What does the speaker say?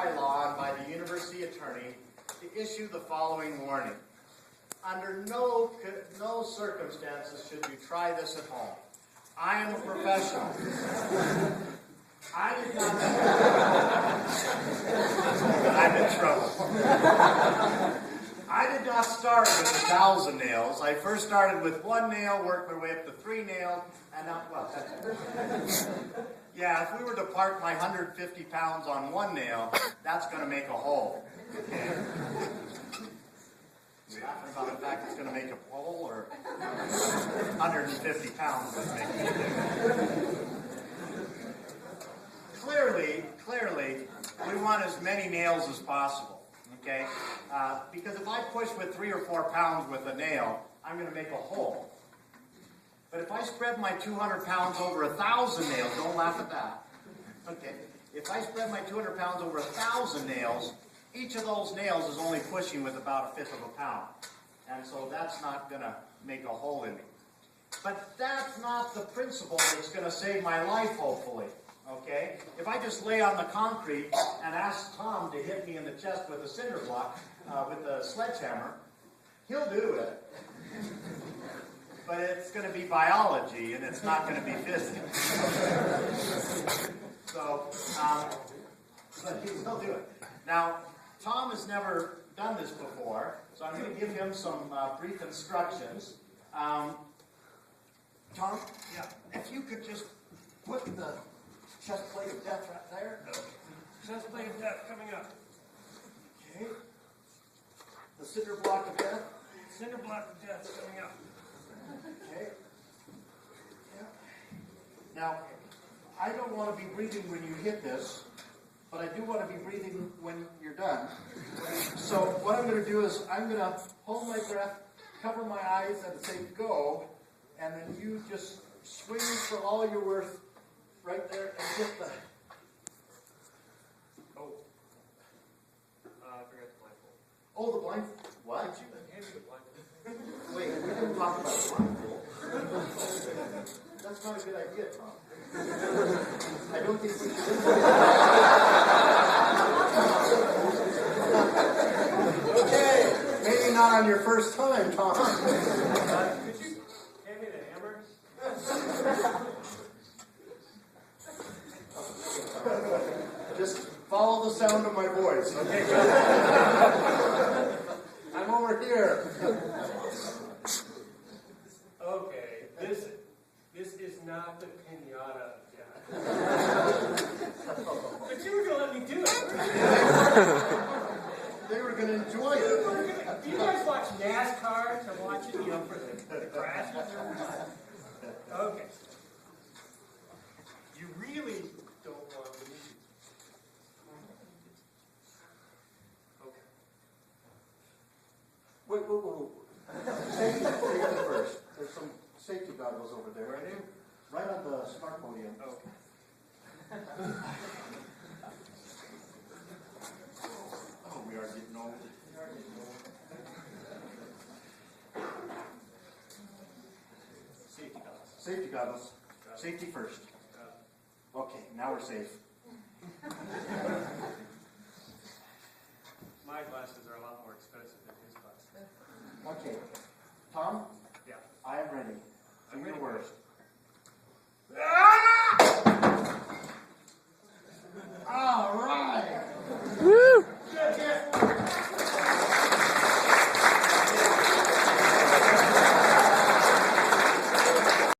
by law and by the university attorney to issue the following warning. Under no circumstances should you try this at home. I am a professional. I did not. I'm in trouble. I did not start with 1,000 nails. I first started with 1 nail, worked my way up to 3 nails, and now, well, that's it. Yeah, if we were to park my 150 pounds on 1 nail, that's going to make a hole. Okay? You're laughing about the fact it's going to make a hole, or 150 pounds would make a difference. Clearly, we want as many nails as possible. Okay? Because if I push with 3 or 4 pounds with a nail, I'm going to make a hole. But if I spread my 200 pounds over 1,000 nails, don't laugh at that. Okay? If I spread my 200 pounds over 1,000 nails, each of those nails is only pushing with about 1/5 of a pound. And so that's not going to make a hole in me. But that's not the principle that's going to save my life, hopefully. Okay? If I just lay on the concrete and ask Tom to hit me in the chest with a cinder block, with a sledgehammer, he'll do it. But it's going to be biology, and it's not going to be physics. So, but he will do it. Now, Tom has never done this before, so I'm going to give him some brief instructions. Tom, yeah, if you could just put the chest plate of death right there. Chest plate of death coming up. Okay. The cinder block of death. Cinder block of death coming up. Okay. Yeah. Now, I don't want to be breathing when you hit this, but I do want to be breathing when you're done. So what I'm going to do is I'm going to hold my breath, cover my eyes, and say go, and then you just swing for all you're worth right there and hit the... Oh. I forgot the blindfold. Oh, the blindfold. What? Hand me the blindfold. Wait, we didn't talk about the blindfold. That's not a good idea, Tom. I don't think we should. Okay, maybe not on your first time, Tom. Could you hand me the hammer? Just follow the sound of my voice. Okay, I'm over here. Okay, this is not the pinata, Jack. But you were going to let me do it. They were going to enjoy it. Do you guys watch NASCAR to watch it, for the crashes? Okay. You really don't want me to. Okay. Wait. Safety first. There's some safety goggles over there. Right on the smart podium. Okay. Oh, we are getting old. Safety goggles. Safety goggles. Safety first. Okay, now we're safe. My glasses are a lot more expensive than his glasses. Okay. Tom? Yeah. I am ready. Do I'm your ready. worst.